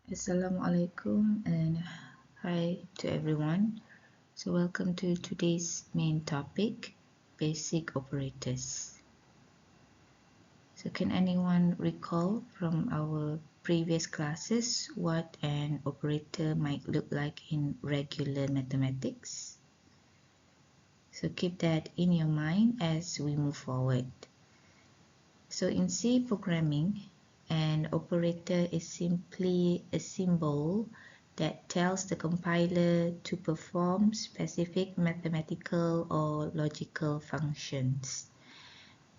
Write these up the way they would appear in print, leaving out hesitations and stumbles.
Assalamualaikum and hi to everyone. So welcome to today's main topic, basic operators. So can anyone recall from our previous classes what an operator might look like in regular mathematics? So keep that in your mind as we move forward. So in C programming, an operator is simply a symbol that tells the compiler to perform specific mathematical or logical functions.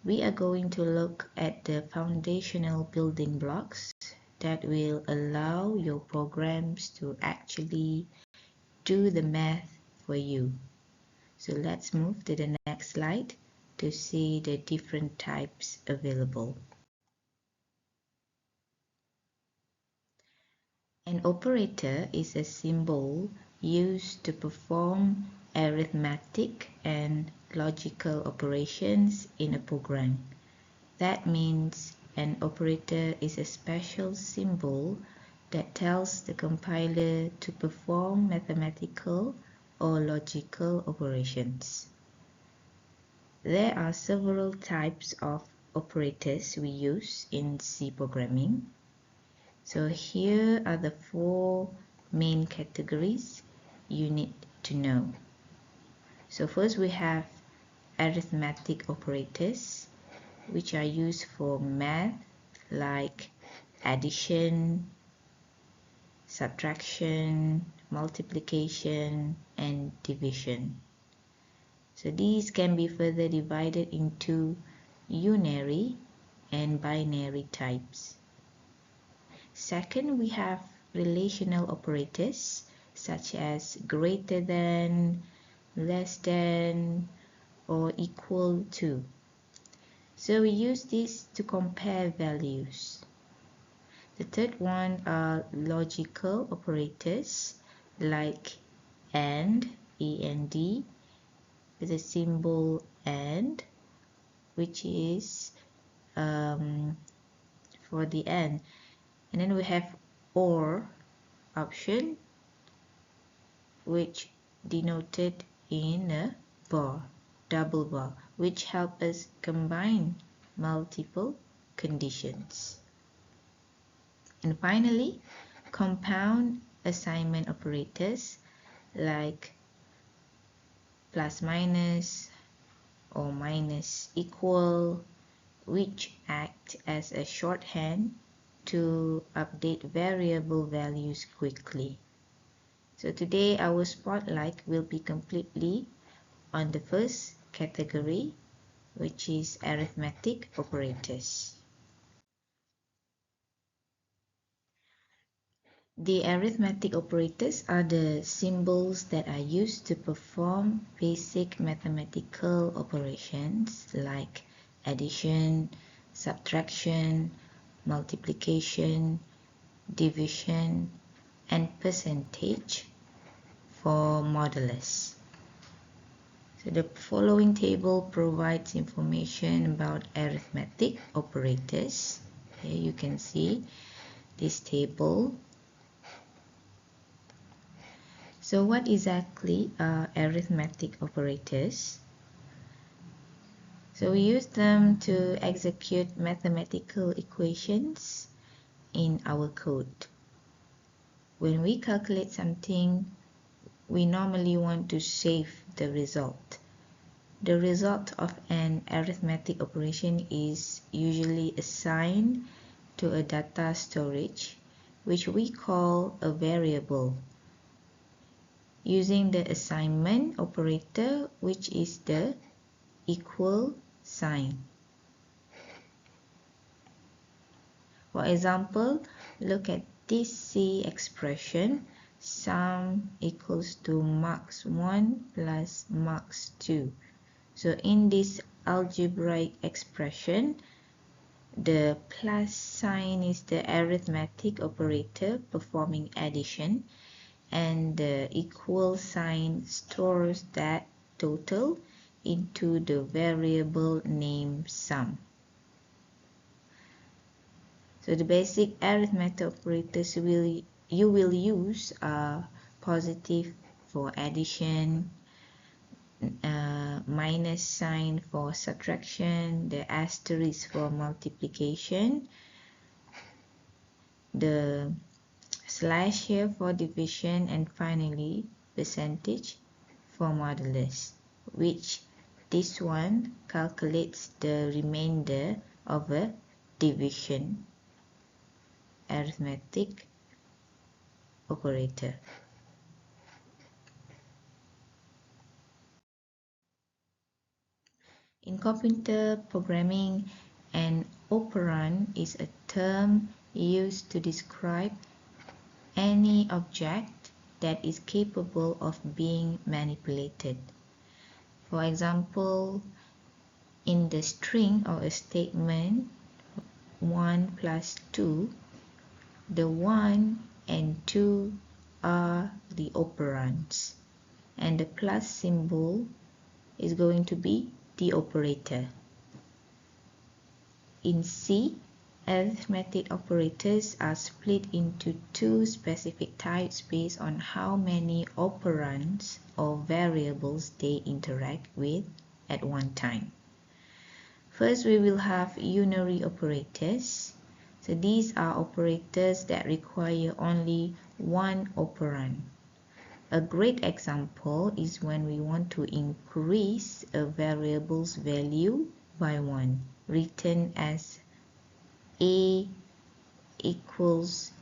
We are going to look at the foundational building blocks that will allow your programs to actually do the math for you. So let's move to the next slide to see the different types available. An operator is a symbol used to perform arithmetic and logical operations in a program. That means an operator is a special symbol that tells the compiler to perform mathematical or logical operations. There are several types of operators we use in C programming. So here are the four main categories you need to know. So first we have arithmetic operators, which are used for math like addition, subtraction, multiplication, and division. So these can be further divided into unary and binary types. Second, we have relational operators such as greater than, less than, or equal to. So we use these to compare values. The third one are logical operators like AND, AND, with the symbol AND, which is for the AND. And then we have OR option, which denoted in a bar, double bar, which help us combine multiple conditions. And finally, compound assignment operators like plus minus or minus equal, which act as a shorthand to update variable values quickly. So today our spotlight will be completely on the first category, which is arithmetic operators. The arithmetic operators are the symbols that are used to perform basic mathematical operations like addition, subtraction, multiplication, division, and percentage for modulus. So the following table provides information about arithmetic operators. Here you can see this table. So what exactly are arithmetic operators? So we use them to execute mathematical equations in our code. When we calculate something, we normally want to save the result. The result of an arithmetic operation is usually assigned to a data storage, which we call a variable, using the assignment operator, which is the equal sign. For example, look at this C expression, sum equals to max 1 plus max 2. So in this algebraic expression, the plus sign is the arithmetic operator performing addition, and the equal sign stores that total into the variable named sum. So the basic arithmetic operators will you will use positive for addition, minus sign for subtraction, the asterisk for multiplication, the slash here for division, and finally percentage for modulus, which this one calculates the remainder of a division arithmetic operator. In computer programming, an operand is a term used to describe any object that is capable of being manipulated. For example, in the string or a statement 1 plus 2, the 1 and 2 are the operands, and the plus symbol is going to be the operator. In C, arithmetic operators are split into two specific types based on how many operands or variables they interact with at one time. First, we will have unary operators. So these are operators that require only one operand. A great example is when we want to increase a variable's value by 1, written as a equals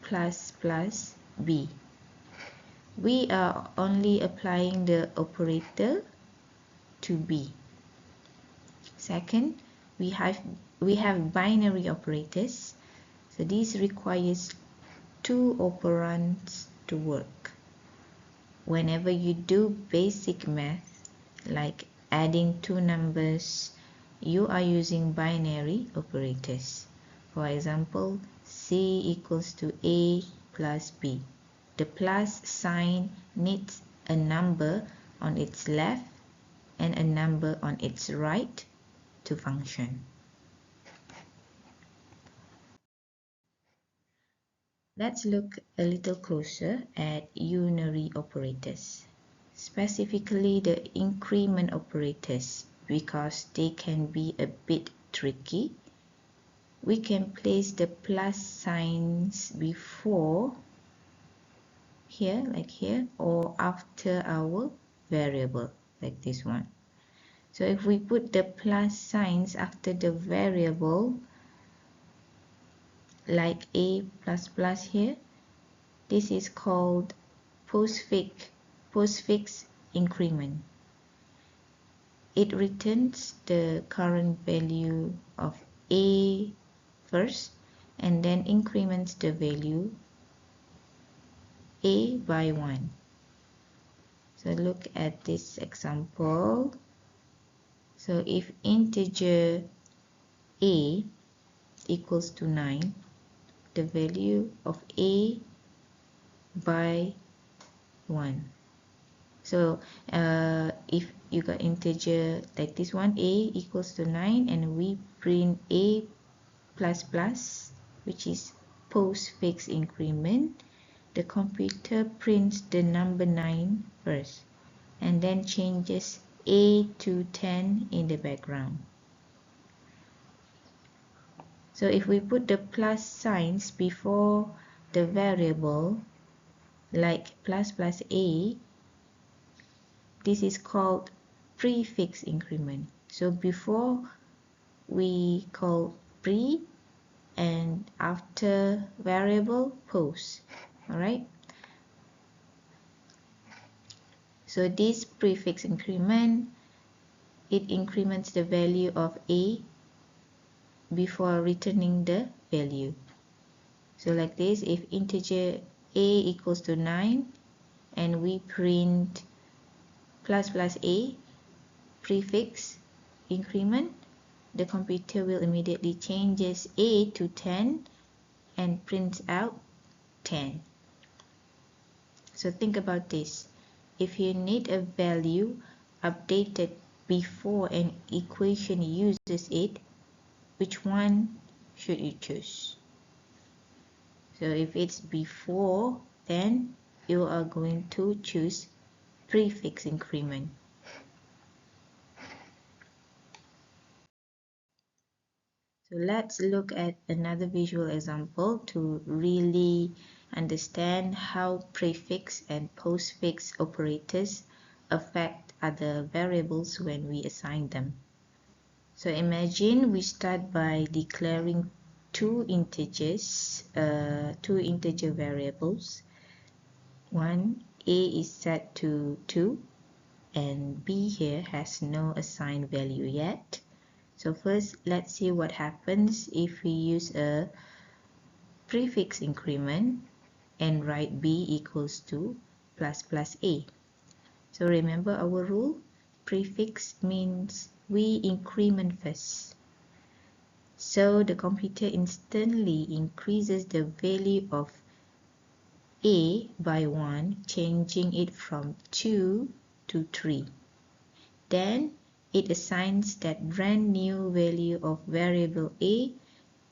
plus plus b. We are only applying the operator to b. Second, we have binary operators. So this requires two operands to work. Whenever you do basic math, like adding two numbers, you are using binary operators. For example, C equals to A plus B. The plus sign needs a number on its left and a number on its right to function. Let's look a little closer at unary operators, specifically the increment operators, because they can be a bit tricky. We can place the plus signs before here, like here, or after our variable, like this one. So if we put the plus signs after the variable, like a plus plus here, this is called postfix increment. It returns the current value of a first and then increments the value a by 1. So look at this example. So if integer a equals to 9, the value of a by 1. So if you got integer like this one, a equals to 9, and we print a plus plus, which is postfix increment, the computer prints the number 9 first and then changes a to 10 in the background. So if we put the plus signs before the variable, like plus plus a, this is called prefix increment. So before we call pre, and after variable post. Alright, so this prefix increment, it increments the value of a before returning the value. So like this, if integer a equals to 9 and we print plus plus a, prefix increment, the computer will immediately changes a to 10 and prints out 10. So think about this. If you need a value updated before an equation uses it, which one should you choose? So if it's before, then you are going to choose prefix increment. So let's look at another visual example to really understand how prefix and postfix operators affect other variables when we assign them. So imagine we start by declaring two integer variables. One, a is set to 2 and b here has no assigned value yet. So first, let's see what happens if we use a prefix increment and write b equals to plus plus a. So remember our rule, prefix means we increment first. So the computer instantly increases the value of a by 1, changing it from 2 to 3. Then it assigns that brand new value of variable a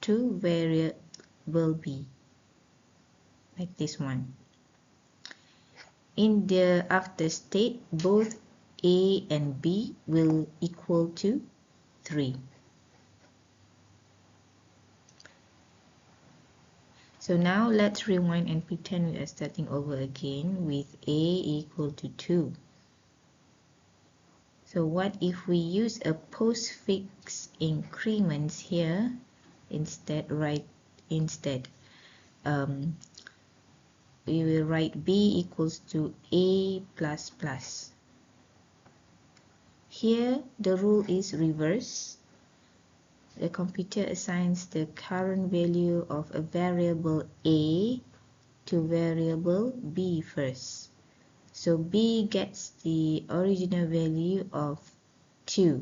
to variable b, like this one. In the after state, both a and b will equal to 3. So now let's rewind and pretend we are starting over again with a equal to 2. So what if we use a postfix increments here instead? We will write b equals to a plus plus. Here the rule is reverse. The computer assigns the current value of a variable a to variable b first. So b gets the original value of 2.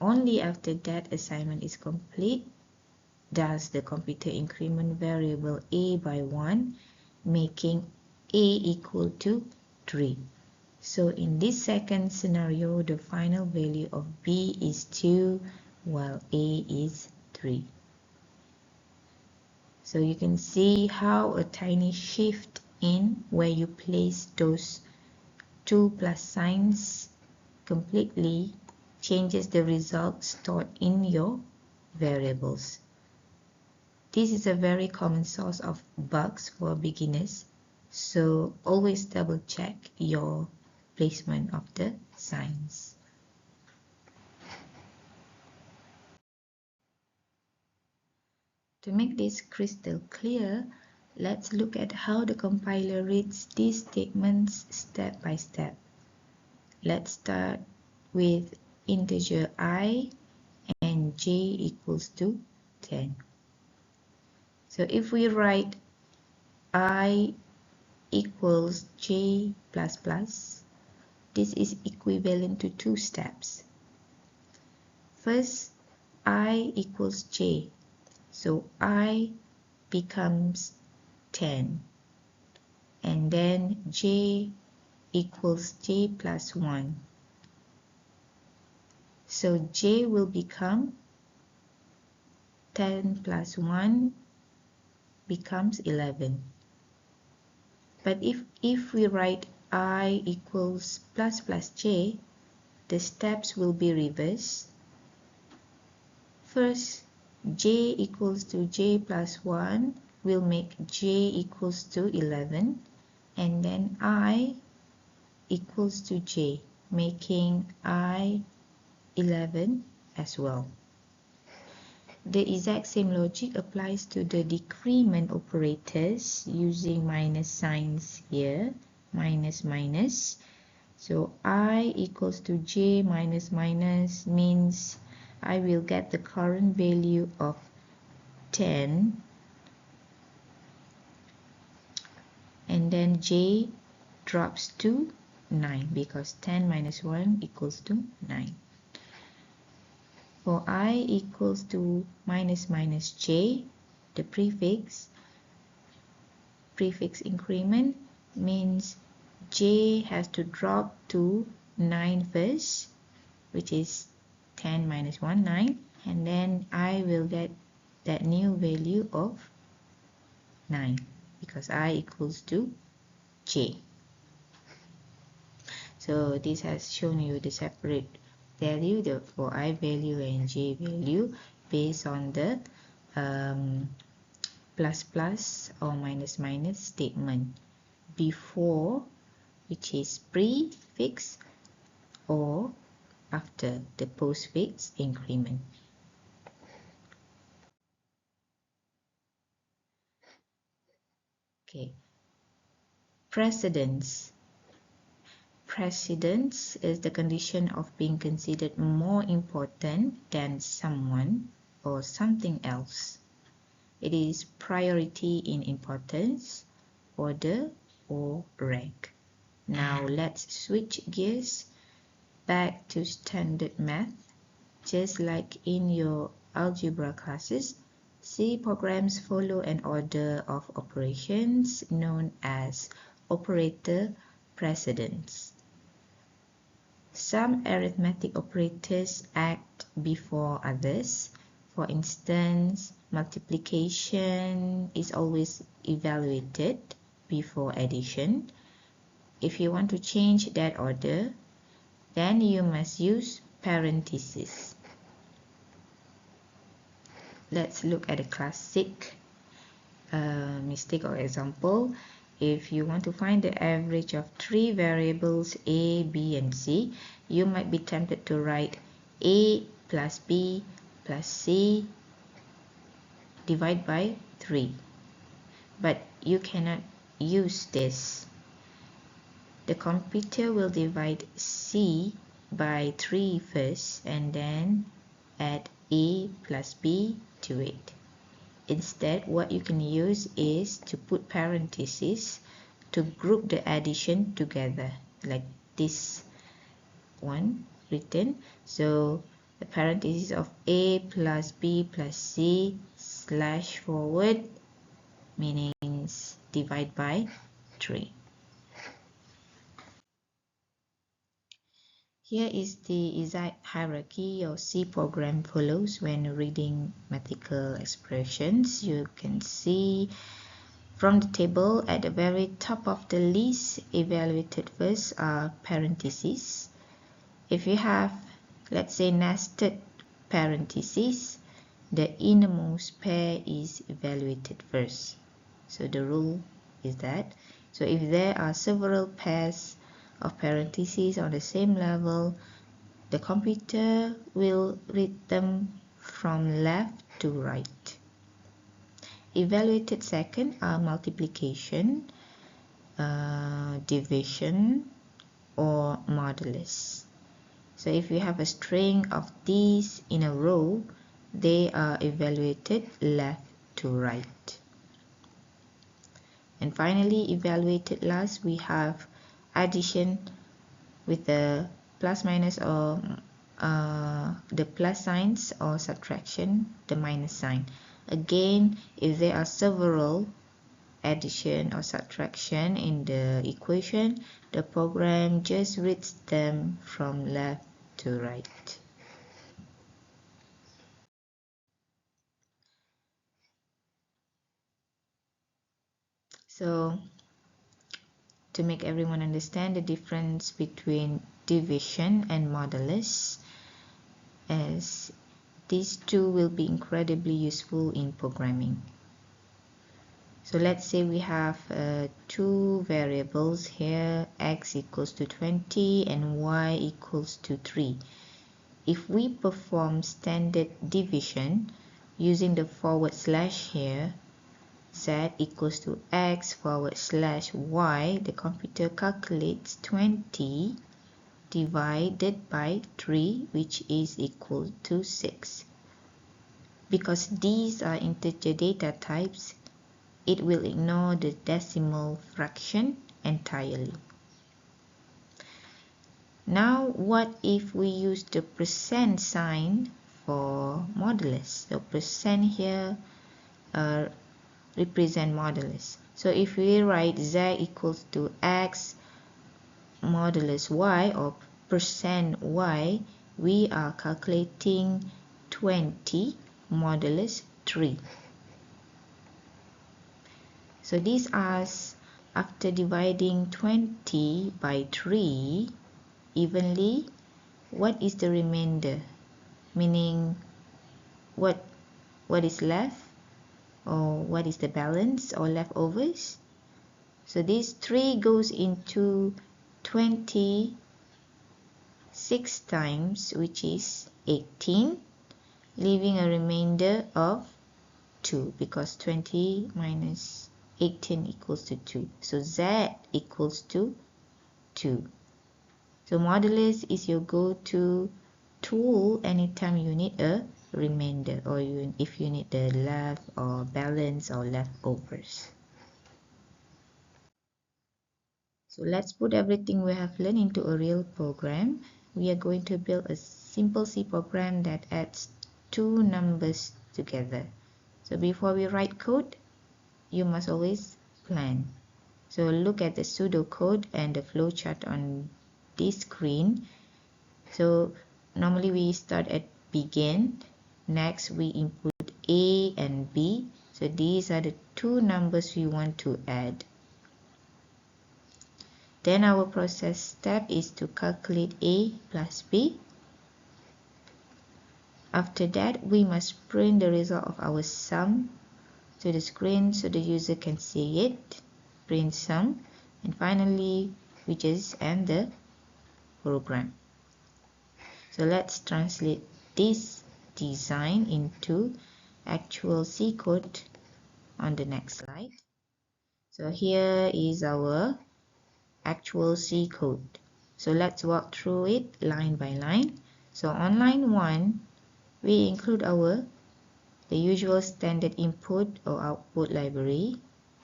Only after that assignment is complete does the computer increment variable a by 1, making a equal to 3. So in this second scenario, the final value of b is 2 while a is 3. So you can see how a tiny shift in where you place those two plus signs completely changes the result stored in your variables. This is a very common source of bugs for beginners, so always double check your placement of the signs. To make this crystal clear, let's look at how the compiler reads these statements step by step. Let's start with integer I and j equals to 10. So if we write I equals j plus plus, this is equivalent to 2 steps. First, I equals j, so I becomes 10, and then j equals j plus 1. So j will become 10 plus 1 becomes 11. But if we write I equals plus plus j, the steps will be reversed. First, j equals to j plus 1 will make j equals to 11, and then I equals to j, making I 11 as well. The exact same logic applies to the decrement operators using minus signs here, minus minus. So I equals to j minus minus means I will get the current value of 10, and then j drops to 9 because 10 minus 1 equals to 9. For I equals to minus minus j, the prefix increment means j has to drop to 9 first, which is 10 minus 1, 9, and then I will get that new value of 9 because I equals to j. So this has shown you the separate value for I value and j value based on the plus plus or minus minus statement before, which is prefix, or after the postfix increment. Okay. Precedence. Precedence is the condition of being considered more important than someone or something else. It is priority in importance, order, or rank. Now let's switch gears back to standard math. Just like in your algebra classes, C programs follow an order of operations known as operator precedence. Some arithmetic operators act before others. For instance, multiplication is always evaluated before addition. If you want to change that order, then you must use parentheses. Let's look at a classic mistake or example. If you want to find the average of three variables a, b, and c, you might be tempted to write a plus b plus c divided by 3. But you cannot use this. The computer will divide c by 3 first and then add a plus b to it. Instead, what you can use is to put parentheses to group the addition together, like this one written. So the parentheses of a plus b plus c slash forward means divide by 3. Here is the exact hierarchy your C program follows when reading mathematical expressions. You can see from the table at the very top of the list, evaluated first are parentheses. If you have, let's say, nested parentheses, the innermost pair is evaluated first. So the rule is that. So if there are several pairs of parentheses on the same level, the computer will read them from left to right. Evaluated second are multiplication, division, or modulus. So if you have a string of these in a row, they are evaluated left to right. And finally, evaluated last, we have addition with the plus minus or the plus signs, or subtraction, the minus sign. Again, if there are several addition or subtraction in the equation, the program just reads them from left to right. So to make everyone understand the difference between division and modulus, as these two will be incredibly useful in programming. So let's say we have two variables here, x equals to 20 and y equals to 3. If we perform standard division using the forward slash here, z equals to x forward slash y, the computer calculates 20 divided by 3, which is equal to 6. Because these are integer data types, it will ignore the decimal fraction entirely. Now, what if we use the percent sign for modulus? The percent here represent modulus. So if we write z equals to x modulus y, or percent y, we are calculating 20 modulus 3. So this asks, after dividing 20 by 3 evenly, what is the remainder? Meaning what is left, or what is the balance or leftovers. So this 3 goes into 20 6 times, which is 18, leaving a remainder of 2, because 20 minus 18 equals to 2. So Z equals to 2. So modulus is your go-to tool anytime you need a remainder, or if you need the left or balance or leftovers. So let's put everything we have learned into a real program. We are going to build a simple C program that adds two numbers together. So before we write code, you must always plan. So look at the pseudocode and the flowchart on this screen. So normally we start at begin. Next we input A and B. So these are the two numbers we want to add. Then our process step is to calculate A plus B. After that, we must print the result of our sum to the screen so the user can see it. Print sum. And finally, we just end the program. So let's translate this design into actual C code on the next slide. So here is our actual C code. So let's walk through it line by line. So on line 1, we include the usual standard input or output library,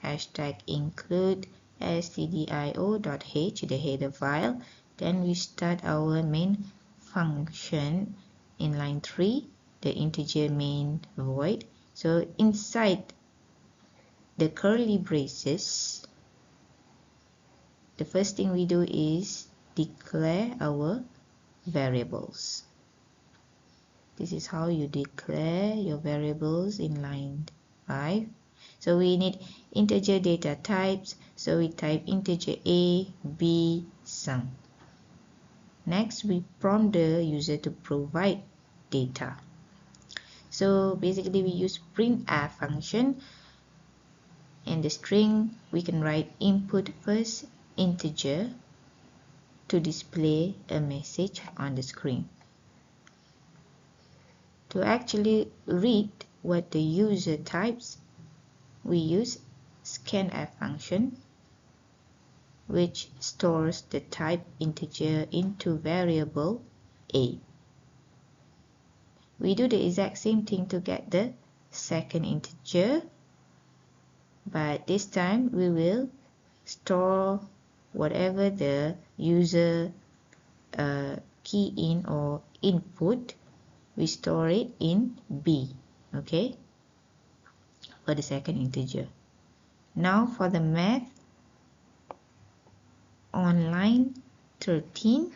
#include stdio.h, the header file. Then we start our main function in line 3, the integer main void. So inside the curly braces, the first thing we do is declare our variables. This is how you declare your variables in line 5. So we need integer data types. So we type integer A, B, sum. Next, we prompt the user to provide data. So basically we use printf function. In the string, we can write input first integer to display a message on the screen. To actually read what the user types, we use scanf function, which stores the type integer into variable A. We do the exact same thing to get the second integer, but this time we will store whatever the user key in or input. We store it in B, okay, for the second integer. Now for the math, on line 13,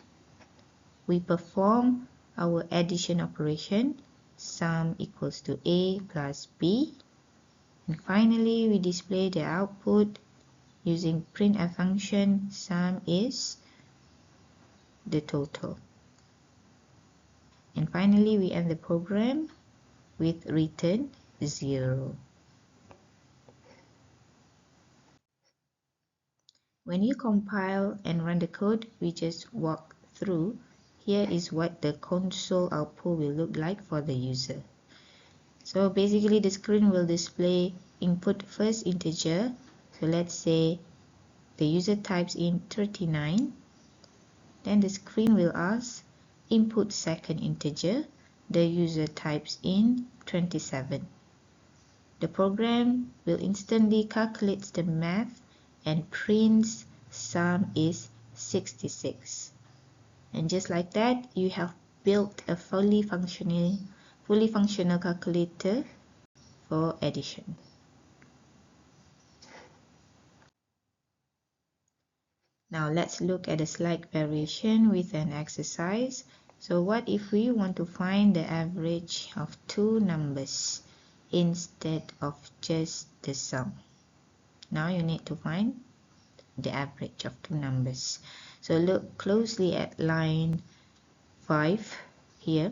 we perform our addition operation, sum equals to A plus B. And finally, we display the output using printf function, sum is the total. And finally, we end the program with return 0. When you compile and run the code we just walk through, here is what the console output will look like for the user. So basically the screen will display input first integer. So let's say the user types in 39. Then the screen will ask input second integer. The user types in 27. The program will instantly calculate the math and prints sum is 66. And just like that, you have built a fully functional calculator for addition. Now let's look at a slight variation with an exercise. So what if we want to find the average of two numbers instead of just the sum? Now you need to find the average of two numbers. So look closely at line 5 here.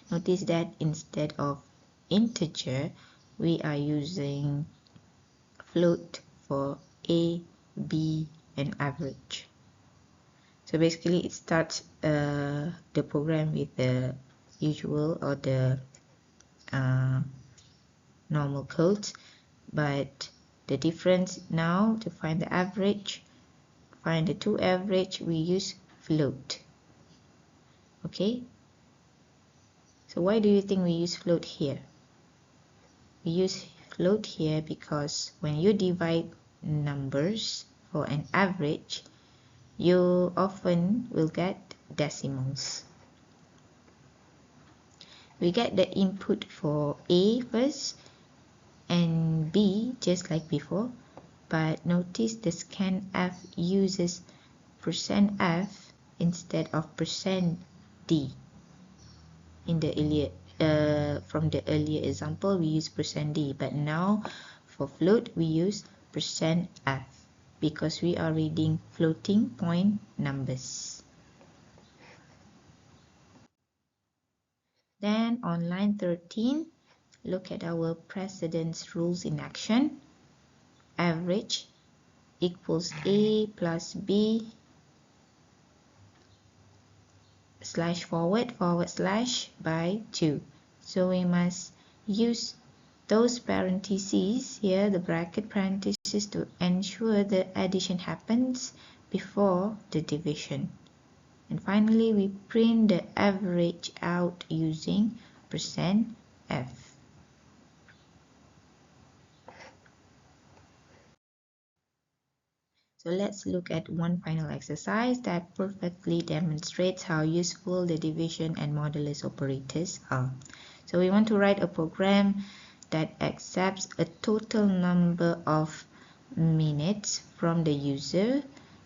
Notice that instead of integer, we are using float for A, B, and average. So basically it starts the program with the usual or the normal codes, but the difference now to find the average, find the two average, we use float. Okay, so why do you think we use float here? We use float here because when you divide numbers for an average, you often will get decimals. We get the input for A first and B just like before, but notice the scanf uses %f instead of %d. In the earlier from the earlier example, we use %d, but now for float we use %f because we are reading floating point numbers. Then on line 13, look at our precedence rules in action. Average equals A plus B slash forward slash by 2. So we must use those parentheses here, the bracket parentheses, to ensure the addition happens before the division. And finally, we print the average out using %f. So let's look at one final exercise that perfectly demonstrates how useful the division and modulus operators are. So we want to write a program that accepts a total number of minutes from the user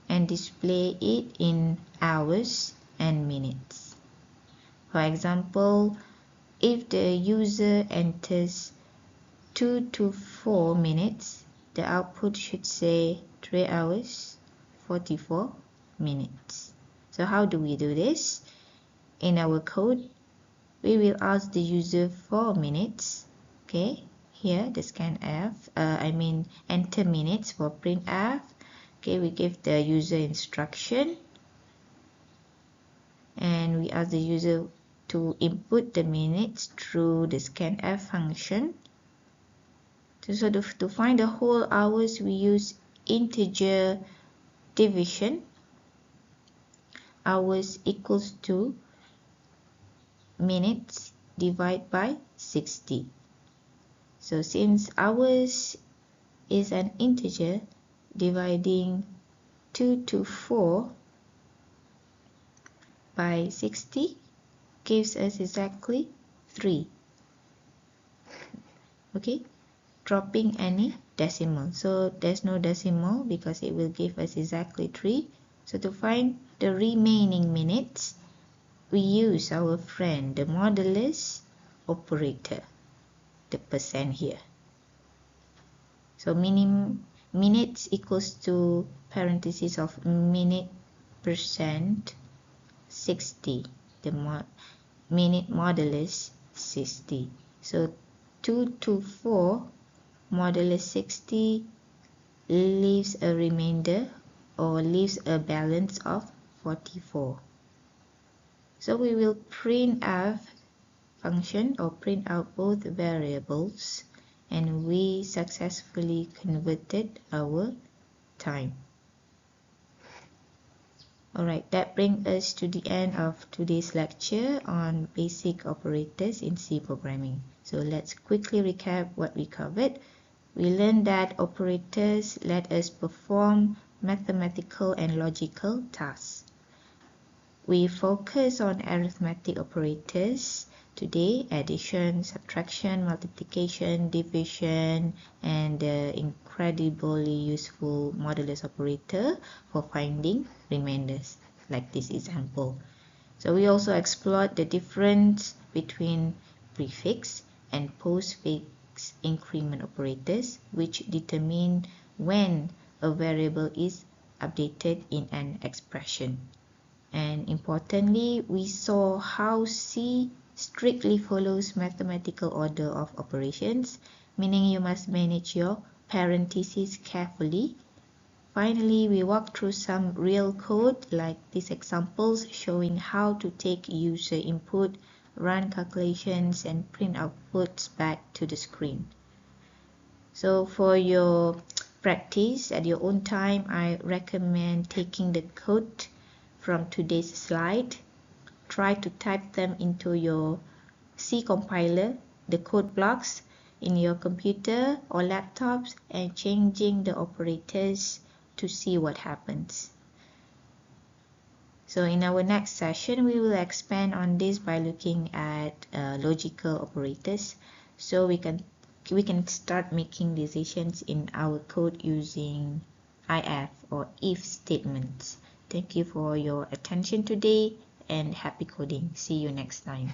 and display it in hours and minutes. For example, if the user enters 2 to 4 minutes, the output should say 3 hours 44 minutes. So how do we do this? In our code, we will ask the user 4 minutes. Okay, here the scanf, enter minutes for printf. Okay, we give the user instruction and we ask the user to input the minutes through the scanf function. So to find the whole hours, we use integer division. Hours equals to minutes divided by 60. So since hours is an integer, dividing 2 to 4 by 60 gives us exactly 3. Okay, dropping any decimal. So there's no decimal because it will give us exactly 3. So to find the remaining minutes, we use our friend, the modulus operator, the % here. So minutes equals to parentheses of minute % 60. The minute modulus 60. So 2 to 4 modulus 60 leaves a remainder or leaves a balance of 44. So we will printf function or print out both variables, and we successfully converted our time. Alright, that brings us to the end of today's lecture on basic operators in C programming. So let's quickly recap what we covered. We learned that operators let us perform mathematical and logical tasks. We focus on arithmetic operators today: addition, subtraction, multiplication, division, and the incredibly useful modulus operator for finding remainders, like this example. So we also explored the difference between prefix and postfix matrix increment operators, which determine when a variable is updated in an expression. And importantly, we saw how C strictly follows mathematical order of operations, meaning you must manage your parentheses carefully. Finally, we walked through some real code like these examples showing how to take user input, run calculations, and print outputs back to the screen. So for your practice at your own time, I recommend taking the code from today's slide. Try to type them into your C compiler, the code blocks in your computer or laptops, and changing the operators to see what happens. So in our next session, we will expand on this by looking at logical operators, so we can start making decisions in our code using if or if statements. Thank you for your attention today and happy coding. See you next time.